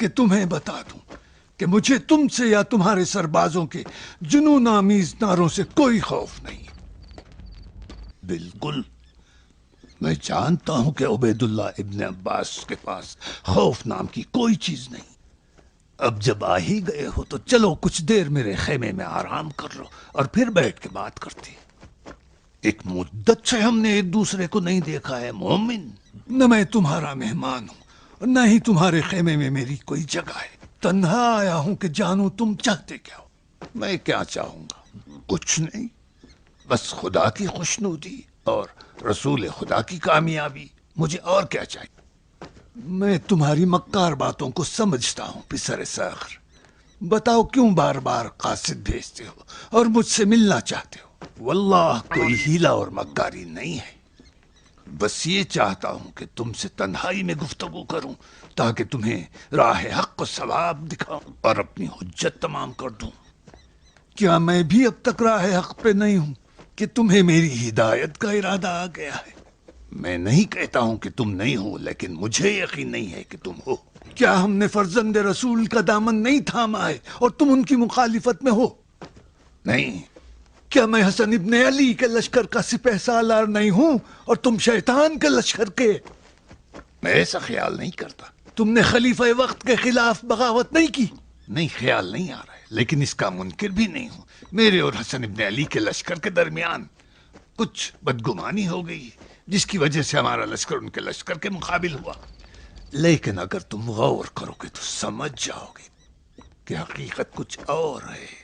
کہ تمہیں بتا دوں کہ مجھے تم سے یا تمہارے سربازوں کے جنون آمیز نعروں سے کوئی خوف نہیں۔ بالکل، میں جانتا ہوں کہ عبید اللہ ابن عباس کے پاس خوف نام کی کوئی چیز نہیں۔ اب جب آ ہی گئے ہو تو چلو کچھ دیر میرے خیمے میں آرام کر لو اور پھر بیٹھ کے بات کرتے۔ ایک مدت سے ہم نے ایک دوسرے کو نہیں دیکھا ہے مومن۔ نہ میں تمہارا مہمان ہوں اور نہ ہی تمہارے خیمے میں میری کوئی جگہ ہے۔ تنہا آیا ہوں کہ جانوں تم چاہتے کیا ہو۔ میں کیا چاہوں گا؟ کچھ نہیں، بس خدا کی خوشنودی اور رسول خدا کی کامیابی۔ مجھے اور کیا چاہیے؟ میں تمہاری مکار باتوں کو سمجھتا ہوں پسر صخر۔ بتاؤ کیوں بار بار قاصد بھیجتے ہو اور مجھ سے ملنا چاہتے ہو؟ واللہ کوئی ہیلا اور مکاری نہیں ہے، بس یہ چاہتا ہوں کہ تم سے تنہائی میں گفتگو کروں تاکہ تمہیں راہ حق و ثواب دکھاؤں اور اپنی حجت تمام کر دوں۔ کیا میں بھی اب تک راہ حق پہ نہیں ہوں کہ تمہیں میری ہدایت کا ارادہ آ گیا ہے؟ میں نہیں کہتا ہوں کہ تم نہیں ہو، لیکن مجھے یقین نہیں ہے کہ تم ہو۔ کیا ہم نے فرزند رسول کا دامن نہیں تھاما ہے اور تم ان کی مخالفت میں ہو؟ نہیں۔ کیا میں حسن ابن علی کے لشکر کا سپہ سالار نہیں ہوں اور تم شیطان کے لشکر کے؟ میں ایسا خیال نہیں کرتا۔ تم نے خلیفہ وقت کے خلاف بغاوت نہیں کی؟ نہیں، خیال نہیں آ رہا ہے، لیکن اس کا منکر بھی نہیں ہوں۔ میرے اور حسن ابن علی کے لشکر کے درمیان کچھ بدگمانی ہو گئی جس کی وجہ سے ہمارا لشکر ان کے لشکر کے مقابل ہوا، لیکن اگر تم غور کرو گے تو سمجھ جاؤ گے کہ حقیقت کچھ اور ہے۔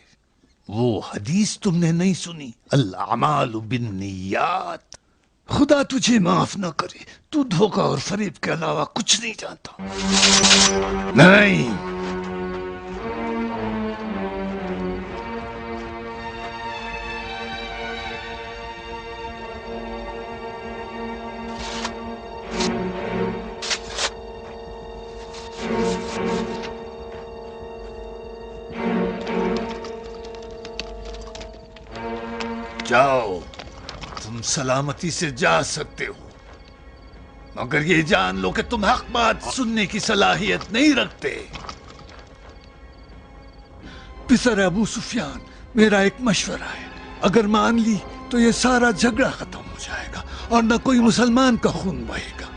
وہ حدیث تم نے نہیں سنی، الاعمال بالنیات؟ خدا تجھے معاف نہ کرے، تو دھوکہ اور فریب کے علاوہ کچھ نہیں جانتا۔ نہیں، جاؤ، تم سلامتی سے جا سکتے ہو، مگر یہ جان لو کہ تم حق بات سننے کی صلاحیت نہیں رکھتے۔ پسر ابو سفیان، میرا ایک مشورہ ہے، اگر مان لی تو یہ سارا جھگڑا ختم ہو جائے گا اور نہ کوئی مسلمان کا خون بہے گا۔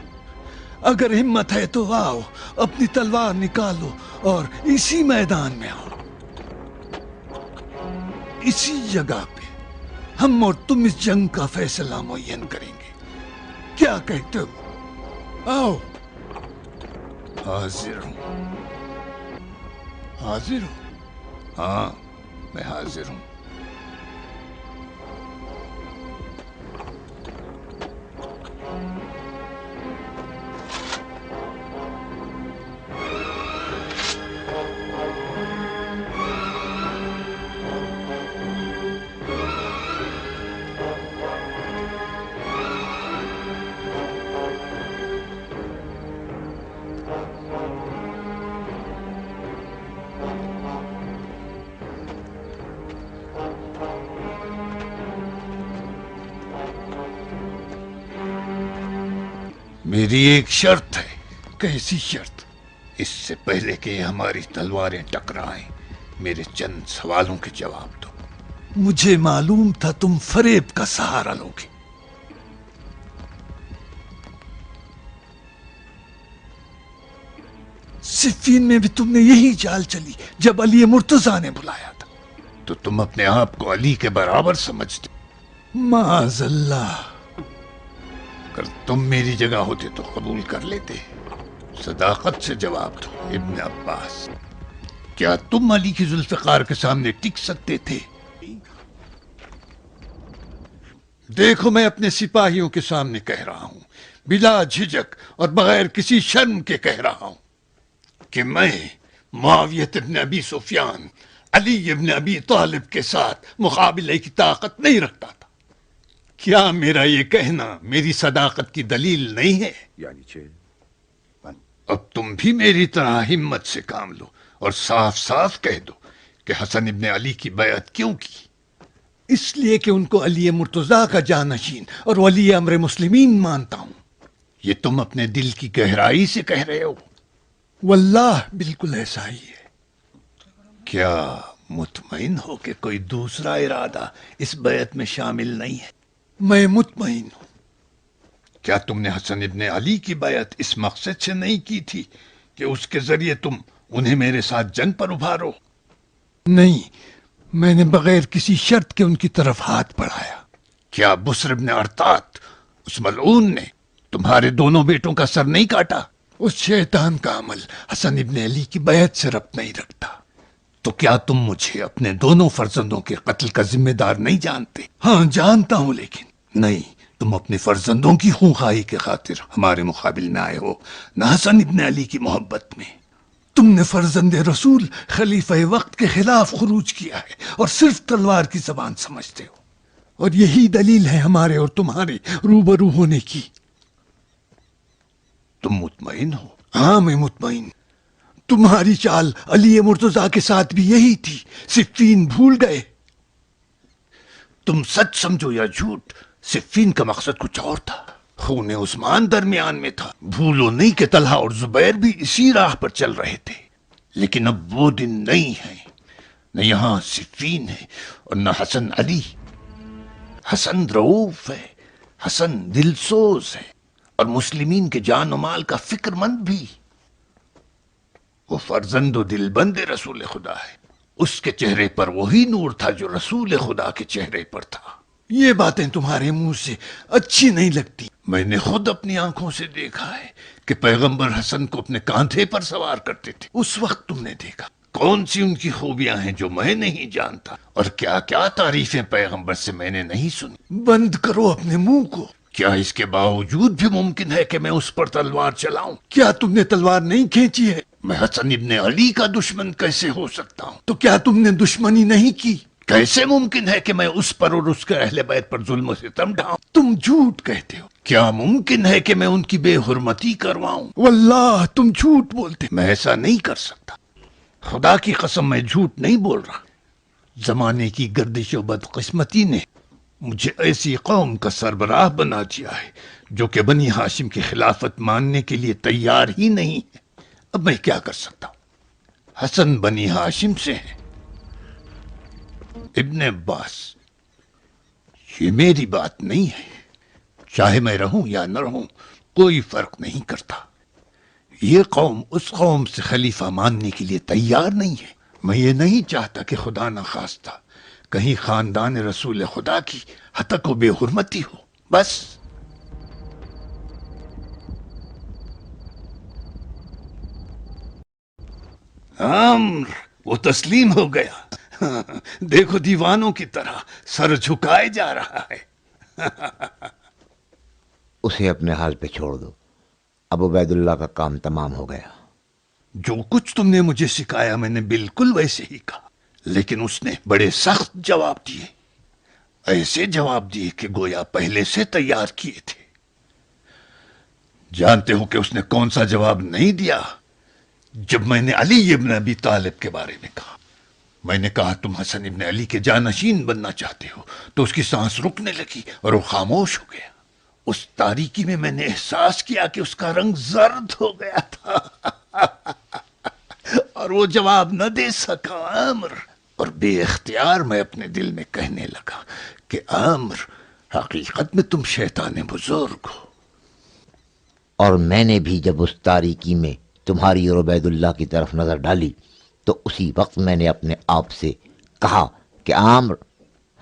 اگر ہمت ہے تو آؤ، اپنی تلوار نکالو اور اسی میدان میں آؤ، اسی جگہ پہ ہم اور تم اس جنگ کا فیصلہ معین کریں گے۔ کیا کہتے ہو؟ آؤ۔ حاضر ہوں۔ حاضر ہو؟ ہاں، میں حاضر ہوں۔ میری ایک شرط ہے۔ کیسی شرط؟ اس سے پہلے کہ ہماری تلواریں ٹکرائیں، میرے چند سوالوں کے جواب دو۔ مجھے معلوم تھا تم فریب کا سہارا لوگے۔ صفین میں بھی تم نے یہی چال چلی جب علی مرتضیٰ نے بلایا تھا۔ تو تم اپنے آپ کو علی کے برابر سمجھتے؟ معاذ اللہ۔ اگر تم میری جگہ ہوتے تو قبول کر لیتے۔ صداقت سے جواب دو ابن عباس، کیا تم علی کی ذوالفقار کے سامنے ٹک سکتے تھے؟ دیکھو، میں اپنے سپاہیوں کے سامنے کہہ رہا ہوں، بلا جھجک اور بغیر کسی شرم کے کہہ رہا ہوں کہ میں معاویہ ابن ابی سفیان، علی ابن ابی طالب کے ساتھ مقابلے کی طاقت نہیں رکھتا تھا۔ کیا میرا یہ کہنا میری صداقت کی دلیل نہیں ہے؟ اب تم بھی میری طرح ہمت سے کام لو اور صاف صاف کہہ دو کہ حسن ابن علی کی بیعت کیوں کی؟ اس لیے کہ ان کو علی مرتضیٰ کا جانشین اور ولی امر مسلمین مانتا ہوں۔ یہ تم اپنے دل کی گہرائی سے کہہ رہے ہو؟ واللہ بالکل ایسا ہی ہے۔ کیا مطمئن ہو کہ کوئی دوسرا ارادہ اس بیعت میں شامل نہیں ہے؟ میں مطمئن ہوں۔ کیا تم نے حسن ابن علی کی بیعت اس مقصد سے نہیں کی تھی کہ اس کے ذریعے تم انہیں میرے ساتھ جنگ پر ابھارو؟ نہیں، میں نے بغیر کسی شرط کے ان کی طرف ہاتھ بڑھایا۔ کیا بسر ابن ارطات اس ملعون نے تمہارے دونوں بیٹوں کا سر نہیں کاٹا؟ اس شیطان کا عمل حسن ابن علی کی بیعت سے ربط نہیں رکھتا۔ تو کیا تم مجھے اپنے دونوں فرزندوں کے قتل کا ذمہ دار نہیں جانتے؟ ہاں جانتا ہوں، لیکن نہیں، تم اپنے فرزندوں کی خونخواہی کے خاطر ہمارے مقابل میں آئے ہو، نہ حسن ابن علی کی محبت میں۔ تم نے فرزند رسول خلیفہ وقت کے خلاف خروج کیا ہے اور صرف تلوار کی زبان سمجھتے ہو، اور یہی دلیل ہے ہمارے اور تمہارے روبرو ہونے کی۔ تم مطمئن ہو؟ ہاں میں مطمئن۔ تمہاری چال علی مرتضیٰ کے ساتھ بھی یہی تھی، صفین بھول گئے؟ تم سچ سمجھو یا جھوٹ، صفین کا مقصد کچھ اور تھا۔ خون عثمان درمیان میں تھا۔ بھولو نہیں کہ طلحہ اور زبیر بھی اسی راہ پر چل رہے تھے، لیکن اب وہ دن نہیں ہے۔ نہ یہاں صفین ہے اور نہ حسن علی۔ حسن رؤوف ہے، حسن دلسوز ہے، اور مسلمین کے جان و مال کا فکر مند بھی۔ وہ فرزند و دل بند رسول خدا ہے۔ اس کے چہرے پر وہی نور تھا جو رسول خدا کے چہرے پر تھا۔ یہ باتیں تمہارے منہ سے اچھی نہیں لگتی۔ میں نے خود اپنی آنکھوں سے دیکھا ہے کہ پیغمبر حسن کو اپنے کاندھے پر سوار کرتے تھے۔ اس وقت تم نے دیکھا۔ کون سی ان کی خوبیاں ہیں جو میں نہیں جانتا، اور کیا کیا تعریفیں پیغمبر سے میں نے نہیں سنی۔ بند کرو اپنے منہ کو۔ کیا اس کے باوجود بھی ممکن ہے کہ میں اس پر تلوار چلاؤں؟ کیا تم نے تلوار نہیں کھینچی ہے؟ میں حسن ابن علی کا دشمن کیسے ہو سکتا ہوں؟ تو کیا تم نے دشمنی نہیں کی؟ کیسے ممکن ہے کہ میں اس پر اور اس کے اہل بیت پر ظلم و ستم ڈھاؤں؟ تم جھوٹ کہتے ہو۔ کیا ممکن ہے کہ میں ان کی بے حرمتی کرواؤں؟ واللہ تم جھوٹ بولتے۔ میں ایسا نہیں کر سکتا۔ خدا کی قسم میں جھوٹ نہیں بول رہا۔ زمانے کی گردش و بدقسمتی نے مجھے ایسی قوم کا سربراہ بنا دیا ہے جو کہ بنی ہاشم کی خلافت ماننے کے لیے تیار ہی نہیں ہے۔ اب میں کیا کر سکتا ہوں؟ حسن بنی ہاشم سے ہے، ابن عباس۔ یہ میری بات نہیں ہے۔ چاہے میں رہوں یا نہ رہوں کوئی فرق نہیں کرتا۔ یہ قوم اس قوم سے خلیفہ ماننے کے لیے تیار نہیں ہے۔ میں یہ نہیں چاہتا کہ خدا نخواستہ کہیں خاندان رسول خدا کی ہتک و بے حرمتی ہو۔ بس عمر وہ تسلیم ہو گیا۔ دیکھو دیوانوں کی طرح سر جھکائے جا رہا ہے۔ اسے اپنے حال پہ چھوڑ دو، اب عبید اللہ کا کام تمام ہو گیا۔ جو کچھ تم نے مجھے سکھایا میں نے بالکل ویسے ہی کہا، لیکن اس نے بڑے سخت جواب دیے، ایسے جواب دیے کہ گویا پہلے سے تیار کیے تھے۔ جانتے ہو کہ اس نے کون سا جواب نہیں دیا؟ جب میں نے علی ابن ابی طالب کے بارے میں کہا، میں نے کہا تم حسن ابن علی کے جانشین بننا چاہتے ہو، تو اس کی سانس رکنے لگی اور وہ خاموش ہو گیا۔ اس تاریکی میں میں نے احساس کیا کہ اس کا رنگ زرد ہو گیا تھا اور وہ جواب نہ دے سکا عامر۔ اور بے اختیار میں اپنے دل میں کہنے لگا کہ عامر حقیقت میں تم شیطان بزرگ ہو۔ اور میں نے بھی جب اس تاریکی میں تمہاری اور عبید اللہ کی طرف نظر ڈالی تو اسی وقت میں نے اپنے آپ سے کہا کہ عامر،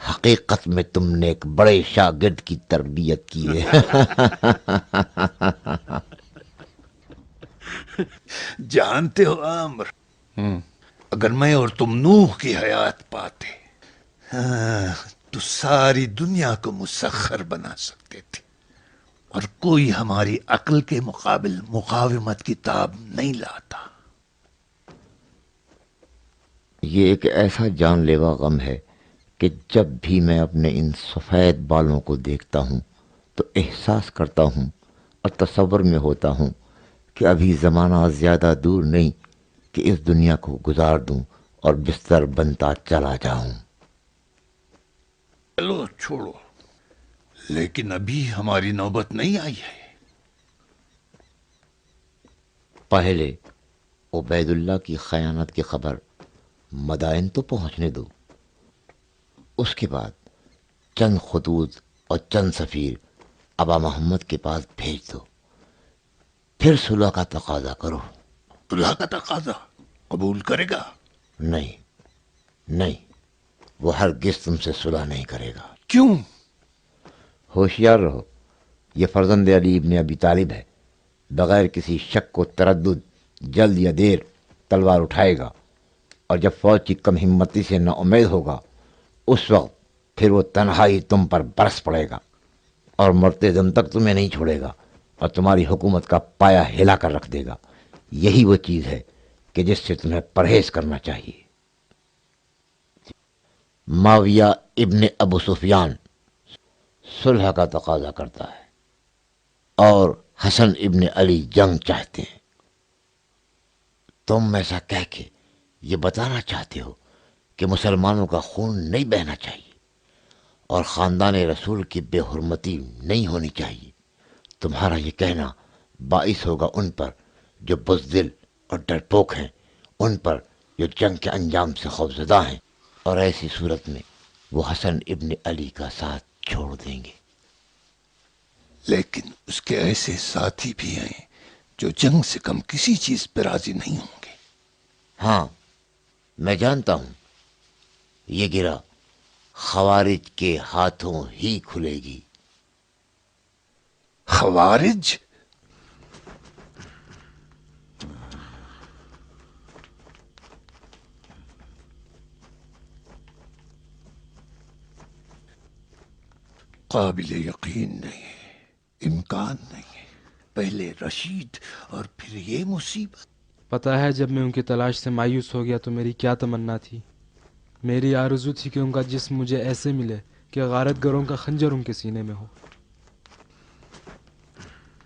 حقیقت میں تم نے ایک بڑے شاگرد کی تربیت کی ہے۔ جانتے ہو عامر، اگر میں اور تم نوح کی حیات پاتے تو ساری دنیا کو مسخر بنا سکتے تھے، اور کوئی ہماری عقل کے مقابل مقاومت کی تاب نہیں لاتا۔ یہ ایک ایسا جان لیوا غم ہے کہ جب بھی میں اپنے ان سفید بالوں کو دیکھتا ہوں تو احساس کرتا ہوں اور تصور میں ہوتا ہوں کہ ابھی زمانہ زیادہ دور نہیں کہ اس دنیا کو گزار دوں اور بستر بنتا چلا جاؤں۔ چلو چھوڑو، لیکن ابھی ہماری نوبت نہیں آئی ہے۔ پہلے عبید اللہ کی خیانت کی خبر مدائن تو پہنچنے دو، اس کے بعد چند خطوط اور چند سفیر ابا محمد کے پاس بھیج دو، پھر صلح کا تقاضا کرو۔ صلح کا تقاضا قبول کرے گا؟ نہیں نہیں، وہ ہرگز تم سے صلح نہیں کرے گا۔ کیوں؟ ہوشیار رہو، یہ فرزند علی ابن ابی طالب ہے، بغیر کسی شک و تردد جلد یا دیر تلوار اٹھائے گا، اور جب فوج کی کم ہمتی سے نا امید ہوگا اس وقت پھر وہ تنہائی تم پر برس پڑے گا اور مرتے دم تک تمہیں نہیں چھوڑے گا اور تمہاری حکومت کا پایا ہلا کر رکھ دے گا۔ یہی وہ چیز ہے کہ جس سے تمہیں پرہیز کرنا چاہیے۔ معاویہ ابن ابو سفیان صلح کا تقاضا کرتا ہے اور حسن ابن علی جنگ چاہتے ہیں۔ تم ایسا کہہ کے یہ بتانا چاہتے ہو کہ مسلمانوں کا خون نہیں بہنا چاہیے اور خاندان رسول کی بے حرمتی نہیں ہونی چاہیے۔ تمہارا یہ کہنا باعث ہوگا ان پر جو بزدل اور ڈرپوک ہیں، ان پر جو جنگ کے انجام سے خوفزدہ ہیں، اور ایسی صورت میں وہ حسن ابن علی کا ساتھ چھوڑ دیں گے۔ لیکن اس کے ایسے ساتھی بھی ہیں جو جنگ سے کم کسی چیز پہ راضی نہیں ہوں گے۔ ہاں میں جانتا ہوں، یہ گرہ خوارج کے ہاتھوں ہی کھلے گی۔ خوارج؟ قابل یقین نہیں ہے، امکان نہیں ہے۔ پہلے رشید اور پھر یہ مصیبت۔ پتہ ہے جب میں ان کی تلاش سے مایوس ہو گیا تو میری کیا تمنا تھی؟ میری آرزو تھی کہ ان کا جسم مجھے ایسے ملے کہ غارت گروں کا خنجر ان کے سینے میں ہو۔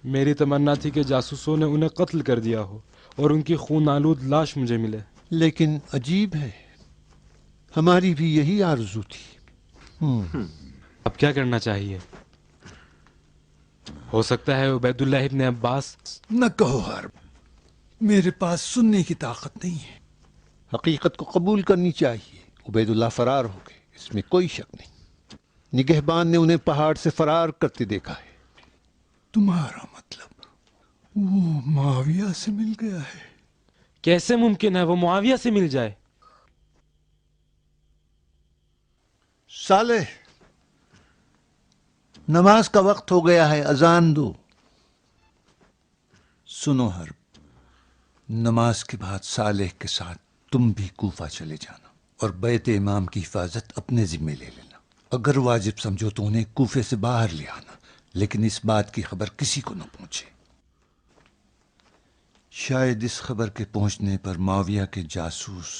میری تمنا تھی کہ جاسوسوں نے انہیں قتل کر دیا ہو اور ان کی خون آلود لاش مجھے ملے۔ لیکن عجیب ہے، ہماری بھی یہی آرزو تھی۔ اب کیا کرنا چاہیے؟ ہو سکتا ہے عبید اللہ ابن عباس۔ نہ کہو حرب، میرے پاس سننے کی طاقت نہیں ہے۔ حقیقت کو قبول کرنی چاہیے، عبید اللہ فرار ہو گئے، اس میں کوئی شک نہیں۔ نگہبان نے انہیں پہاڑ سے فرار کرتے دیکھا ہے۔ تمہارا مطلب وہ معاویہ سے مل گیا ہے؟ کیسے ممکن ہے وہ معاویہ سے مل جائے؟ صالح، نماز کا وقت ہو گیا ہے، اذان دو۔ سنو حرب، نماز کے بعد صالح کے ساتھ تم بھی کوفہ چلے جانا اور بیت امام کی حفاظت اپنے ذمے لے لینا۔ اگر واجب سمجھو تو انہیں کوفے سے باہر لے آنا، لیکن اس بات کی خبر کسی کو نہ پہنچے۔ شاید اس خبر کے پہنچنے پر معاویہ کے جاسوس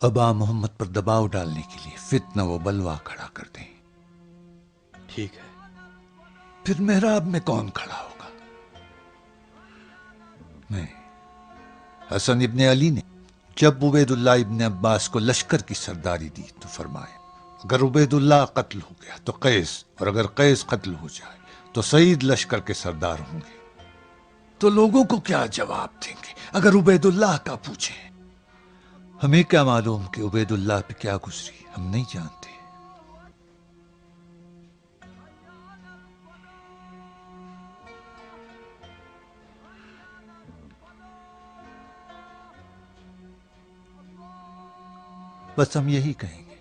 ابا محمد پر دباؤ ڈالنے کے لیے فتنہ و بلوا کھڑا کر دیں۔ ٹھیک ہے۔ پھر محراب میں کون کھڑا ہوگا؟ میں۔ حسن ابن علی نے جب عبید اللہ ابن عباس کو لشکر کی سرداری دی تو فرمایا، اگر عبید اللہ قتل ہو گیا تو قیس، اور اگر قیس قتل ہو جائے تو سعید لشکر کے سردار ہوں گے۔ تو لوگوں کو کیا جواب دیں گے اگر عبید اللہ کا پوچھیں؟ ہمیں کیا معلوم کہ عبید اللہ پہ کیا گزری، ہم نہیں جانتے۔ بس ہم یہی کہیں گے۔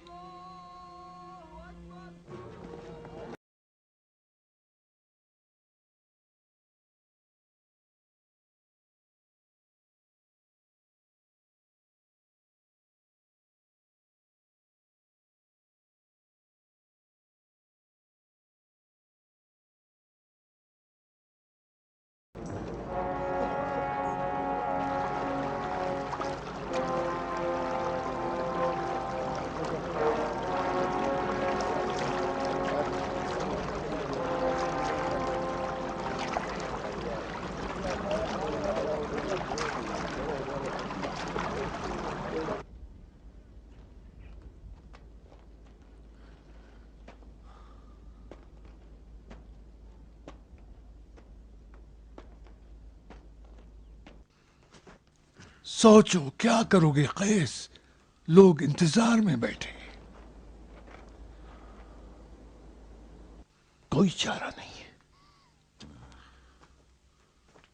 سوچو کیا کرو گے قیس؟ لوگ انتظار میں بیٹھے ہیں، کوئی چارہ نہیں ہے۔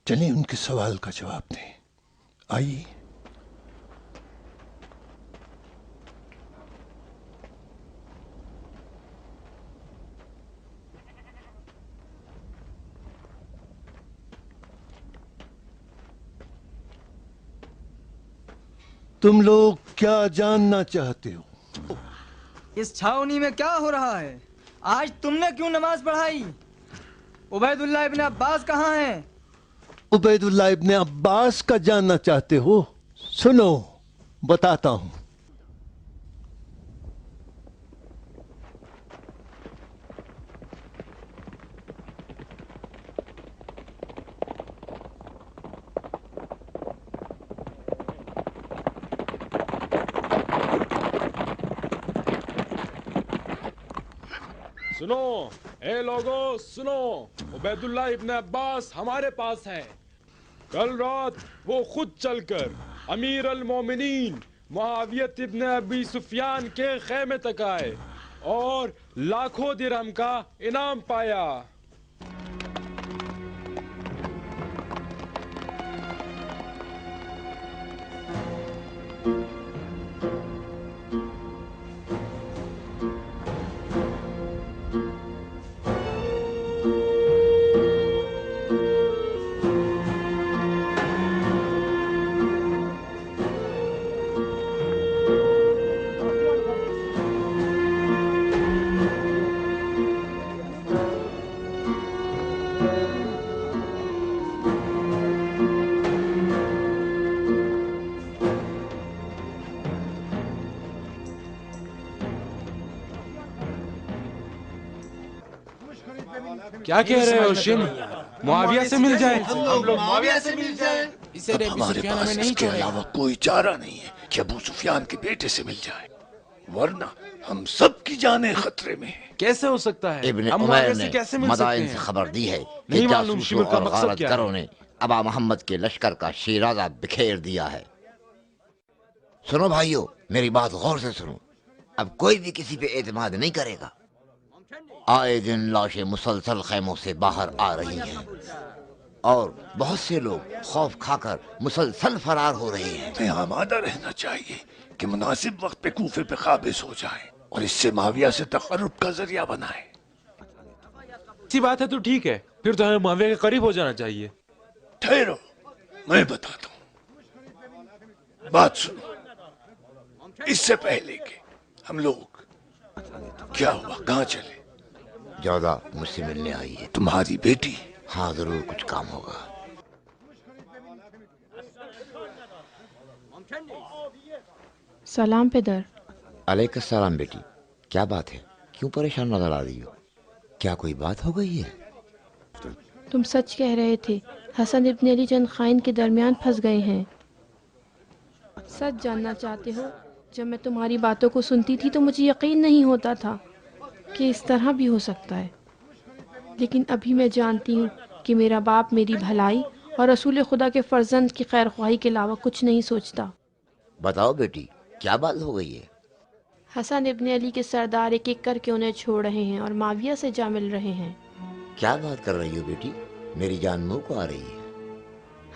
چلیں ان کے سوال کا جواب دیں، آئیے۔ تم لوگ کیا جاننا چاہتے ہو؟ اس چھاونی میں کیا ہو رہا ہے؟ آج تم نے کیوں نماز پڑھائی؟ عبید اللہ ابن عباس کہاں ہیں؟ عبید اللہ ابن عباس کا جاننا چاہتے ہو؟ سنو بتاتا ہوں۔ سنو اے لوگو سنو، عبید اللہ ابن عباس ہمارے پاس ہیں۔ کل رات وہ خود چل کر امیر المومنین معاویہ ابن ابی سفیان کے خیمے تک آئے اور لاکھوں درہم کا انعام پایا۔ کیا کہہ رہے ہو شن؟ معاویہ سے مل جائیں؟ ہم لوگ معاویہ سے مل جائیں۔ اسے اب ہمارے پاس اس کے علاوہ کوئی چارہ نہیں ہے کہ ابو سفیان کے بیٹے سے مل جائے، ورنہ ہم سب کی جانیں خطرے میں ہیں۔ کیسے ہو سکتا ہے؟ ابن ہم عمیر معاویہ نے سے کیسے مل سکتے مدائن سے ہیں؟ خبر دی ہے کہ نہیں معلوم جاسوسوں شمر کا اور مقصد غارت کیا ہے۔ گروں نے ابا محمد کے لشکر کا شیرازہ بکھیر دیا ہے۔ سنو بھائیو، میری بات غور سے سنو، اب کوئی بھی کسی پہ اعتماد نہیں کرے گا۔ آئے دن لاشیں مسلسل خیموں سے باہر آ رہی ہیں اور بہت سے لوگ خوف کھا کر مسلسل فرار ہو رہے ہیں۔ ہمیں آمادہ رہنا چاہیے کہ مناسب وقت پہ کوفے پہ قابض ہو جائیں اور اس سے معاویہ سے تقرب کا ذریعہ بنائیں۔ اسی بات ہے تو ٹھیک ہے، پھر تو ہمیں معاویہ کے قریب ہو جانا چاہیے۔ ٹھہرو، میں بتاتا ہوں، بات سنو۔ اس سے پہلے کہ ہم لوگ، کیا ہوا، کہاں چلے؟ جودا مجھ سے ملنے آئی ہے۔ تمہاری بیٹی؟ ہاں ضرور کچھ کام ہوگا۔ سلام پدر۔ علیک السلام بیٹی، کیا بات ہے؟ کیوں پریشان نظر آ رہی ہو؟ کیا کوئی بات ہو گئی ہے؟ تم سچ کہہ رہے تھے، حسن ابن علی چند خائن کے درمیان پھنس گئے ہیں۔ سچ جاننا چاہتے ہو؟ جب میں تمہاری باتوں کو سنتی تھی تو مجھے یقین نہیں ہوتا تھا کہ اس طرح بھی ہو سکتا ہے، لیکن ابھی میں جانتی ہوں کہ میرا باپ میری بھلائی اور رسول خدا کے فرزند کی خیر خواہی کے علاوہ کچھ نہیں سوچتا۔ بتاؤ بیٹی، کیا بات ہو گئی ہے؟ حسن ابن علی کے سردار ایک ایک کر کے انہیں چھوڑ رہے ہیں اور معاویہ سے جا مل رہے ہیں۔ کیا بات کر رہی ہو بیٹی؟ میری جان منہ کو آ رہی ہے۔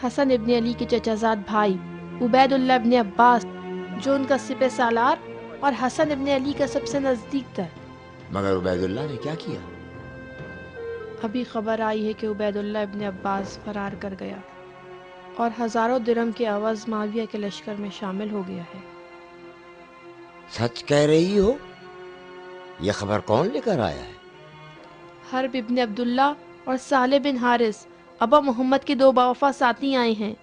حسن ابن علی کے چچا زاد بھائی عبید اللہ ابن عباس، جو ان کا سپہ سالار اور حسن ابن علی کا سب سے نزدیک تر۔ مگر عبید اللہ نے کیا کیا؟ ابھی خبر آئی ہے کہ عبید اللہ ابن عباس فرار کر گیا اور ہزاروں درہم کے عوض معاویہ کے لشکر میں شامل ہو گیا ہے۔ سچ کہہ رہی ہو؟ یہ خبر کون لے کر آیا ہے؟ حرب ابن عبداللہ اور صالح بن حارث ابا محمد کے دو باوفا ساتھی آئے ہیں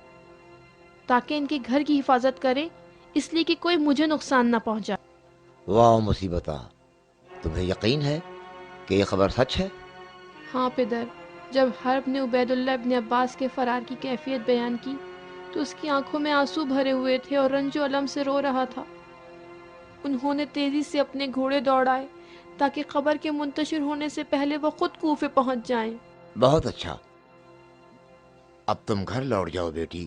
تاکہ ان کے گھر کی حفاظت کریں، اس لیے کہ کوئی مجھے نقصان نہ پہنچا۔ واہ مصیبتہ، تمہیں یقین ہے کہ یہ خبر سچ ہے؟ ہاں پدر، جب حرب نے عبید اللہ ابن عباس کے فرار کی کیفیت بیان کی تو اس کی آنکھوں میں آنسو بھرے ہوئے تھے اور رنج و الم سے رو رہا تھا۔ انہوں نے تیزی سے اپنے گھوڑے دوڑائے تاکہ خبر کے منتشر ہونے سے پہلے وہ خود کوفے پہنچ جائیں۔ بہت اچھا، اب تم گھر لوٹ جاؤ بیٹی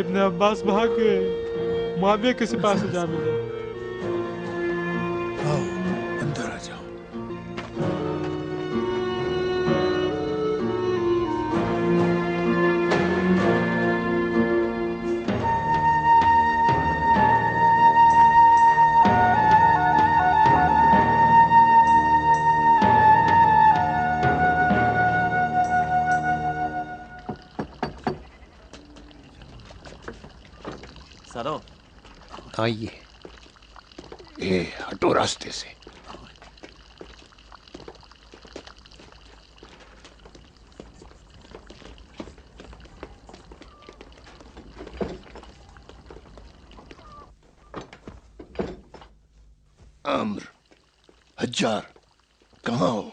ابن عباس بھاگ گئے، معاویہ کے سپاہ سے جا ملے۔ آؤ اندر آ جاؤ۔ سارو آئیے۔ اے ہٹو راستے سے۔ عمر، حجار، کہاں ہو؟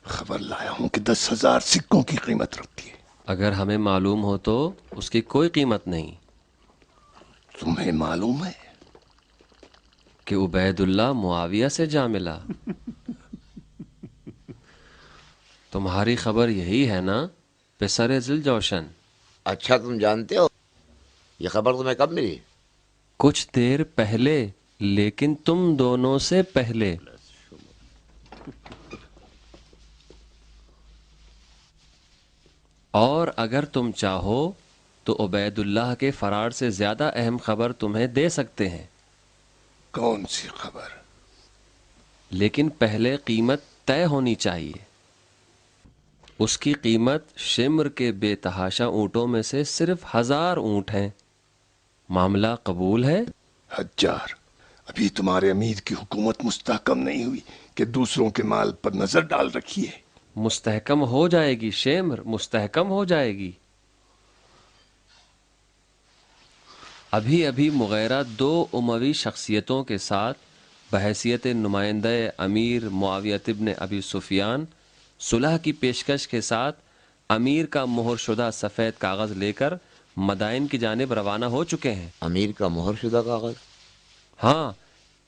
خبر لایا ہوں کہ 10,000 سکوں کی قیمت رکھتی ہے۔ اگر ہمیں معلوم ہو تو اس کی کوئی قیمت نہیں۔ تمہیں معلوم ہے؟ کہ عبید اللہ معاویہ سے جا ملا۔ تمہاری خبر یہی ہے نا پسر ذل جوشن؟ اچھا تم جانتے ہو یہ خبر تمہیں کب ملی؟ کچھ دیر پہلے، لیکن تم دونوں سے پہلے۔ اور اگر تم چاہو تو عبید اللہ کے فرار سے زیادہ اہم خبر تمہیں دے سکتے ہیں۔ کون سی خبر؟ لیکن پہلے قیمت طے ہونی چاہیے۔ اس کی قیمت شمر کے بے تحاشا اونٹوں میں سے صرف 1000 اونٹ ہیں۔ معاملہ قبول ہے؟ حجار، ابھی تمہارے امیر کی حکومت مستحکم نہیں ہوئی کہ دوسروں کے مال پر نظر ڈال رکھی ہے۔ مستحکم ہو جائے گی شمر، مستحکم ہو جائے گی۔ ابھی ابھی مغیرہ 2 اموی شخصیتوں کے ساتھ بحیثیت نمائندہ امیر معاویہ ابن ابی سفیان صلح کی پیشکش کے ساتھ امیر کا مہر شدہ سفید کاغذ لے کر مدائن کی جانب روانہ ہو چکے ہیں۔ امیر کا مہر شدہ کاغذ؟ ہاں،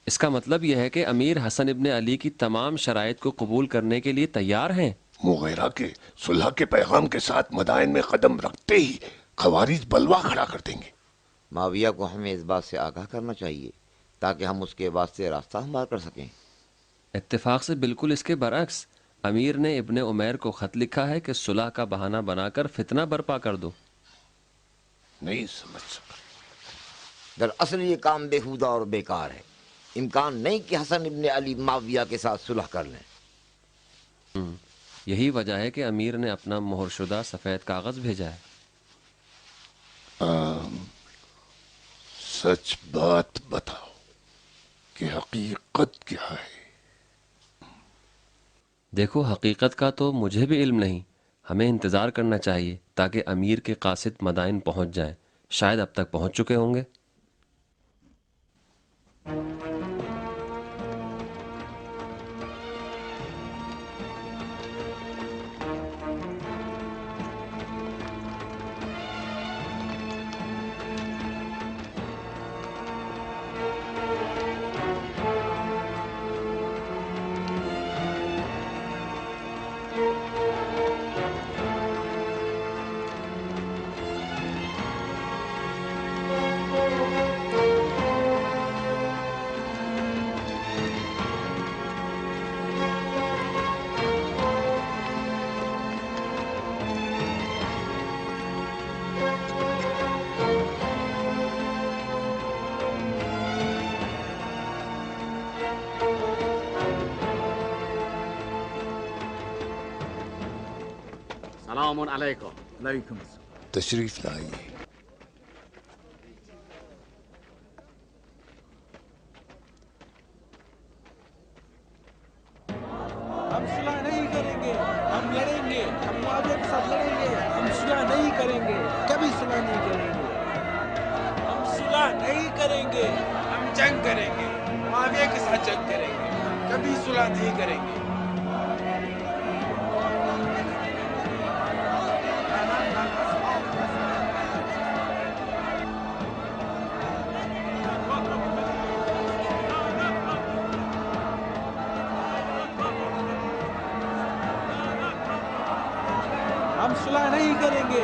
اس کا مطلب یہ ہے کہ امیر حسن ابن علی کی تمام شرائط کو قبول کرنے کے لیے تیار ہیں۔ مغیرہ کے صلح کے پیغام کے ساتھ مدائن میں قدم رکھتے ہی خوارج بلوا کھڑا کر دیں گے۔ معاویہ کو ہمیں اس بات سے آگاہ کرنا چاہیے تاکہ ہم اس کے واسطے راستہ ہموار کر سکیں۔ اتفاق سے بالکل اس کے برعکس، امیر نے ابن عمیر کو خط لکھا ہے کہ صلح کا بہانہ بنا کر فتنہ برپا کر دو۔ نہیں سمجھ سکا۔ دراصل یہ کام بےہودہ اور بیکار ہے۔ امکان نہیں کہ حسن ابن علی معاویہ کے ساتھ صلح کر لیں۔ یہی وجہ ہے کہ امیر نے اپنا مہر شدہ سفید کاغذ بھیجا ہے۔ سچ بات بتاؤ کہ حقیقت کیا ہے؟ دیکھو، حقیقت کا تو مجھے بھی علم نہیں۔ ہمیں انتظار کرنا چاہیے تاکہ امیر کے قاصد مدائن پہنچ جائیں۔ شاید اب تک پہنچ چکے ہوں گے۔ سلام علیکم۔ وعلیکم السلام۔ تشریف لائیے۔ ہم صلح نہیں کریں گے، ہم لڑیں گے، ہم معاویہ کے ساتھ لڑیں گے، ہم صلح نہیں کریں گے، کبھی صلح نہیں کریں گے۔ ہم صلح نہیں کریں گے، ہم جنگ کریں گے، معاویہ کے ساتھ جنگ کریں گے، کبھی صلح نہیں کریں گے۔ ہم صلح نہیں کریں گے،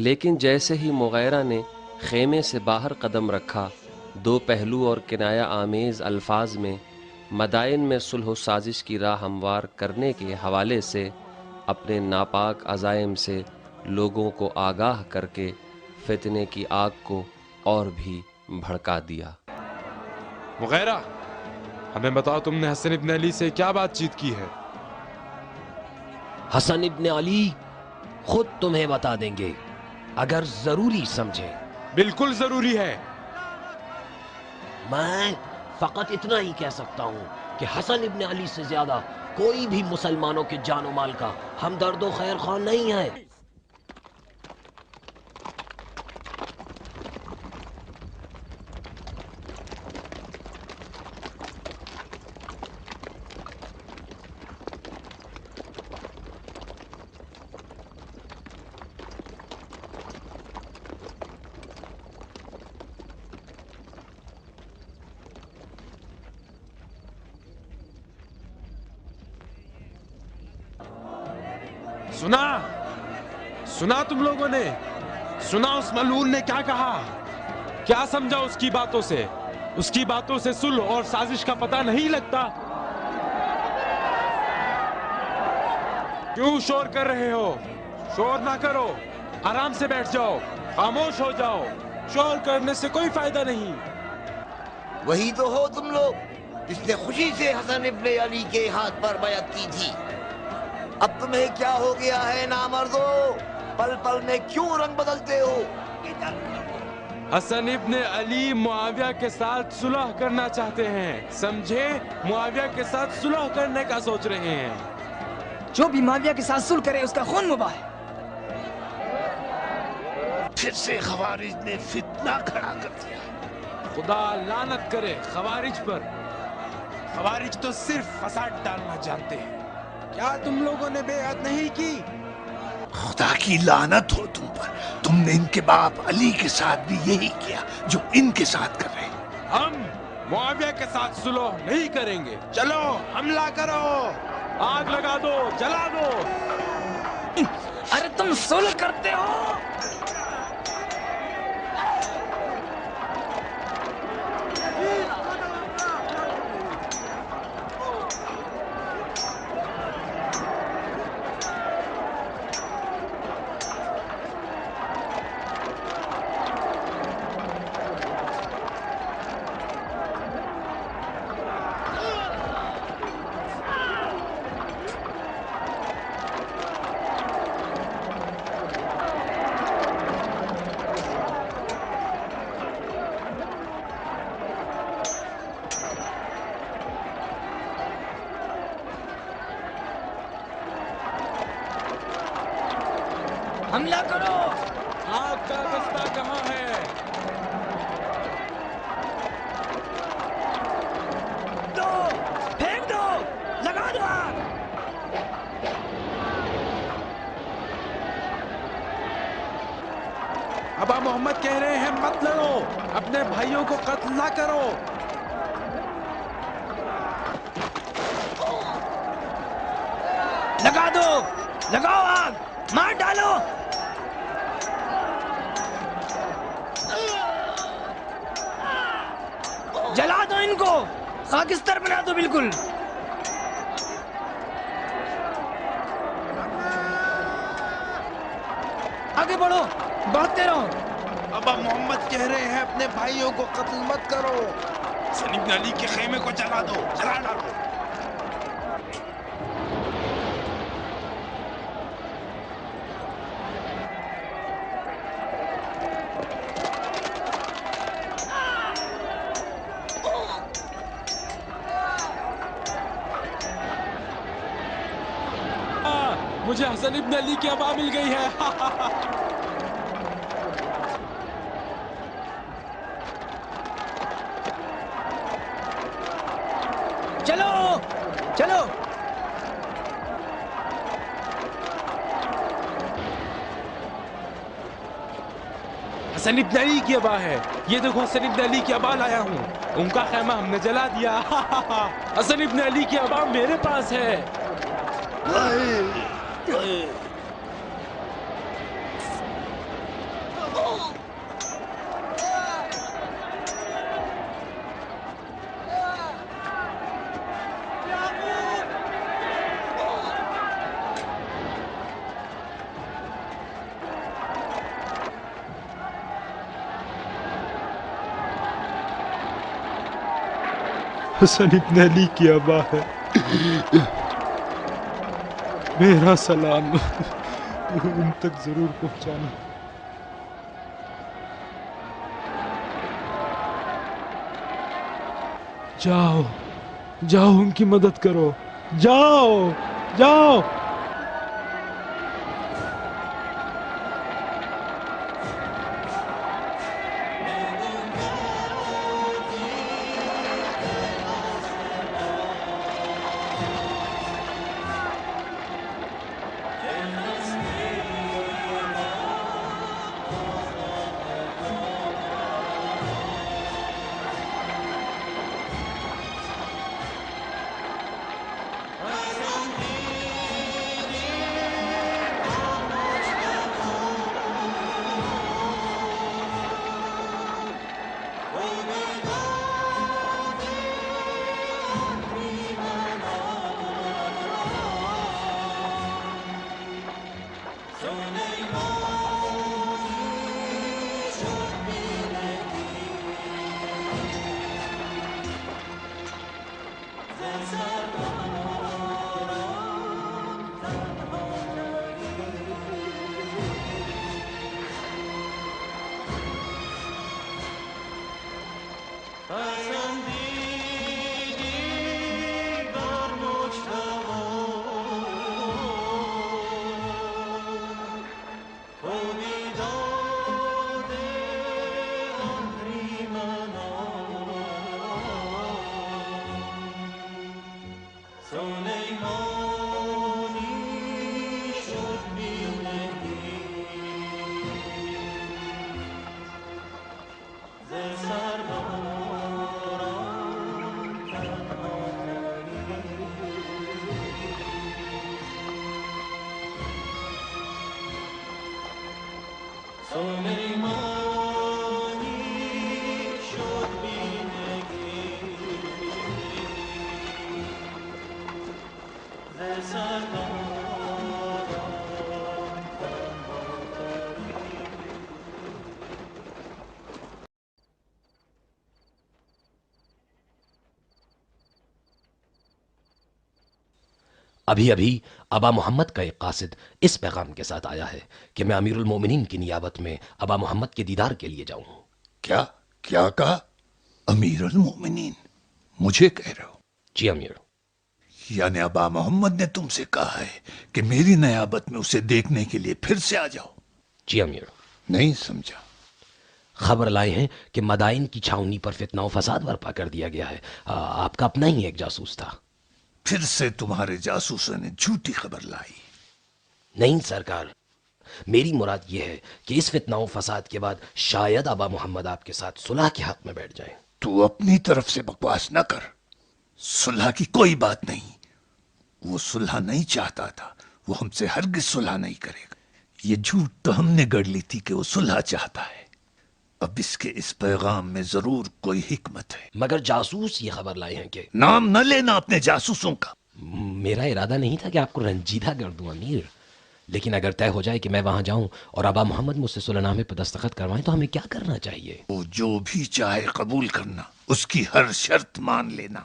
لیکن جیسے ہی مغیرہ نے خیمے سے باہر قدم رکھا، دو پہلو اور کنایہ آمیز الفاظ میں مدائن میں صلح و سازش کی راہ ہموار کرنے کے حوالے سے اپنے ناپاک عزائم سے لوگوں کو آگاہ کر کے فتنے کی آگ کو اور بھی بھڑکا دیا۔ مغیرہ، ہمیں بتاؤ تم نے حسن ابن علی سے کیا بات چیت کی ہے؟ حسن ابن علی خود تمہیں بتا دیں گے اگر ضروری سمجھے۔ بالکل ضروری ہے۔ میں فقط اتنا ہی کہہ سکتا ہوں کہ حسن ابن علی سے زیادہ کوئی بھی مسلمانوں کے جان و مال کا ہمدرد و خیر خواہ نہیں ہے۔ سنا تم لوگوں نے؟ سنا اس ملعون نے کیا کہا؟ کیا سمجھا اس کی باتوں سے؟ اس کی باتوں سے صلح اور سازش کا پتہ نہیں لگتا؟ کیوں شور کر رہے ہو؟ شور نہ کرو، آرام سے بیٹھ جاؤ، خاموش ہو جاؤ، شور کرنے سے کوئی فائدہ نہیں۔ وہی تو ہو تم لوگ جس نے خوشی سے حسن ابن علی کے ہاتھ پر بیعت کی تھی۔ اب تمہیں کیا ہو گیا ہے نامردو؟ پل پل میں کیوں رنگ بدلتے ہو؟ حسن ابن علی معاویہ کے ساتھ صلح کرنا چاہتے ہیں، سمجھے؟ معاویہ کے ساتھ صلح کرنے کا سوچ رہے ہیں۔ جو بھی معاویہ کے ساتھ صلح کرے اس کا خون مباح ہے۔ پھر سے خوارج نے فتنہ کھڑا کر دیا۔ خدا لعنت کرے خوارج پر۔ خوارج تو صرف فساد ڈالنا جانتے ہیں۔ کیا تم لوگوں نے بیعت نہیں کی؟ خدا کی لعنت ہو تم پر، تم نے ان کے باپ علی کے ساتھ بھی یہی کیا جو ان کے ساتھ کر رہے ہیں۔ ہم معاویہ کے ساتھ صلح نہیں کریں گے۔ چلو حملہ کرو، آگ لگا دو، جلا دو۔ ارے تم صلح کرتے ہو؟ حملہ کرو۔ آگ کا دستہ کہاں ہے؟ دو، پھینک دو، لگا دو آگ۔ ابا محمد کہہ رہے ہیں مت لڑو، اپنے بھائیوں کو قتل نہ کرو۔ لگا دو، لگاؤ آگ، مار ڈالو۔ جلا دو ان کو، خاکستر بنا دو بالکل۔ آگے بڑھو، بڑھتے رہو۔ ابا محمد کہہ رہے ہیں اپنے بھائیوں کو قتل مت کرو۔ حسن ابن علی کے خیمے کو جلا دو، جلا ڈالو۔ مجھے حسن ابن علی کی ابا مل گئی ہے۔ چلو چلو۔ حسن ابن علی کی ابا ہے، یہ دیکھو حسن ابن علی کی ابا لایا ہوں، ان کا خیمہ ہم نے جلا دیا۔ حسن ابن علی کی ابا میرے پاس ہے۔ حسن ابن علی کی ابا ہے، میرا سلام ان تک ضرور پہنچانا۔ جاؤ جاؤ، ان کی مدد کرو، جاؤ جاؤ۔ ابھی ابھی ابا محمد کا ایک قاصد اس پیغام کے ساتھ آیا ہے کہ میں امیر المومنین کی نیابت میں ابا محمد کے دیدار کے لیے جاؤں۔ کیا کیا کہا؟ امیر المومنین مجھے کہہ رہے ہو؟ جی امیر۔ یعنی ابا محمد نے تم سے کہا ہے کہ میری نیابت میں اسے دیکھنے کے لیے پھر سے آ جاؤ؟ جی امیر۔ نہیں سمجھا۔ خبر لائے ہیں کہ مدائن کی چھاونی پر فتنہ و فساد برپا کر دیا گیا ہے، آپ کا اپنا ہی ایک جاسوس تھا۔ پھر سے تمہارے جاسوسوں نے جھوٹی خبر لائی؟ نہیں سرکار، میری مراد یہ ہے کہ اس فتنہ و فساد کے بعد شاید ابا محمد آپ کے ساتھ صلح کے حق میں بیٹھ جائیں۔ تو اپنی طرف سے بکواس نہ کر، صلح کی کوئی بات نہیں۔ وہ صلح نہیں چاہتا تھا، وہ ہم سے ہرگز صلح نہیں کرے گا۔ یہ جھوٹ تو ہم نے گڑھ لی تھی کہ وہ صلح چاہتا ہے۔ اب اس کے اس پیغام میں ضرور کوئی حکمت ہے۔ مگر جاسوس یہ خبر لائے ہیں کہ… نام نہ لینا اپنے جاسوسوں کا۔ میرا ارادہ نہیں تھا کہ آپ کو رنجیدہ کر دوں امیر، لیکن اگر طے ہو جائے کہ میں وہاں جاؤں اور ابا محمد مجھ سے صلح نامے پہ دستخط کروائیں تو ہمیں کیا کرنا چاہیے؟ وہ جو بھی چاہے قبول کرنا، اس کی ہر شرط مان لینا۔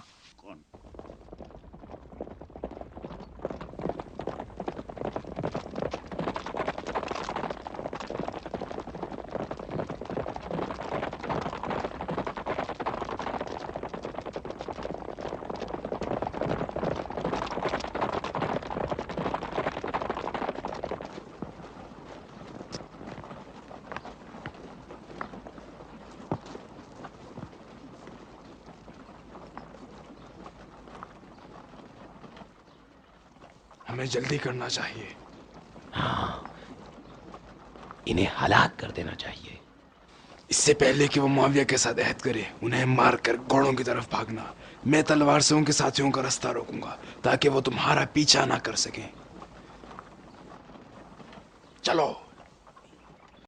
ہمیں جلدی کرنا چاہیے۔ ہاں، انہیں ہلاک کر دینا چاہیے۔ اس سے پہلے کہ وہ معاویہ کے ساتھ عہد کرے، انہیں مار کر گھوڑوں کی طرف بھاگنا۔ میں تلوار سے ان کے ساتھیوں کا رستہ روکوں گا تاکہ وہ تمہارا پیچھا نہ کر سکیں۔ چلو۔